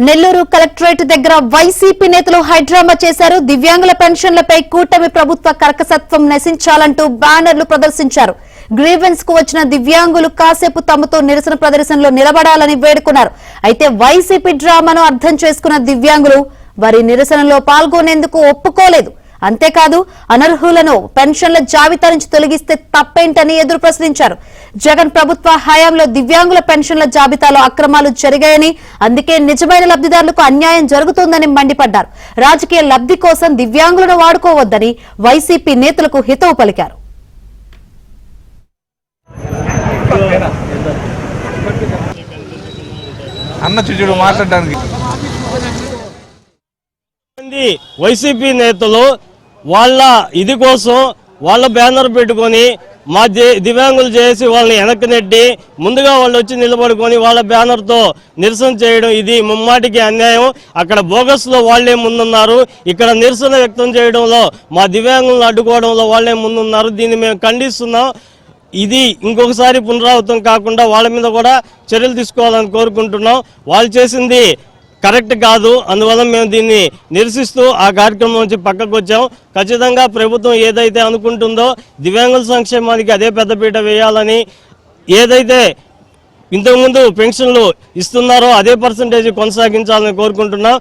Nellore collectorate దగ్గర YCP నేతలు high drama చేశారు. దివ్యాంగుల పెన్షన్లపై కూటమి ప్రభుత్వ కర్కసత్వం నశించాలంటూ బ్యానర్లు ప్రదర్శించారు. గ్రీవెన్స్ కు వచ్చిన దివ్యాంగులు కాసేపు తమతో నిరసన ప్రదర్శనలో నిలబడాలని వేడుకున్నారు. అయితే వైసీపీ డ్రామాను అర్థం చేసుకున్న దివ్యాంగులు వారి నిరసనలో పాల్గొనేందుకు ఒప్పుకోలేదు. అంతేకాదు అనర్హులను పెన్షన్ల జాబితా నుంచి తొలగిస్తే తప్పేంటని ఎదురు ప్రశ్నించారు. జగన్ ప్రభుత్వ హయాంలో దివ్యాంగుల పెన్షన్ల జాబితాలో అక్రమాలు జరిగాయని, అందుకే నిజమైన లబ్ధిదారులకు అన్యాయం జరుగుతోందని మండిపడ్డారు. రాజకీయ లబ్ధి కోసం దివ్యాంగులను వాడుకోవద్దని వైసీపీ నేతలకు హితవు పలికారు. వైసీపీ నేతలు వాళ్ళ ఇది కోసం వాళ్ళ బ్యానర్ పెట్టుకొని మా దివ్యాంగులు చేసి వాళ్ళని వెనక్కి నెట్టి ముందుగా వాళ్ళు వచ్చి నిలబడుకొని వాళ్ళ బ్యానర్తో నిరసన చేయడం ఇది ముమ్మాటికి అన్యాయం. అక్కడ బోగస్లో వాళ్లే ముందున్నారు. ఇక్కడ నిరసన వ్యక్తం చేయడంలో మా దివ్యాంగులను అడ్డుకోవడంలో వాళ్లే ముందున్నారు. దీన్ని మేము ఖండిస్తున్నాం. ఇది ఇంకొకసారి పునరావృతం కాకుండా వాళ్ళ మీద కూడా చర్యలు తీసుకోవాలని కోరుకుంటున్నాం. వాళ్ళు చేసింది కరెక్ట్ కాదు. అందువల్ల మేము దీన్ని నిరసిస్తూ ఆ కార్యక్రమం నుంచి పక్కకు వచ్చాం. ఖచ్చితంగా ప్రభుత్వం ఏదైతే అనుకుంటుందో దివ్యాంగుల సంక్షేమానికి అదే పెద్దపీట వేయాలని, ఏదైతే ఇంతకుముందు పెన్షన్లు ఇస్తున్నారో అదే పర్సంటేజ్ కొనసాగించాలని కోరుకుంటున్నాం.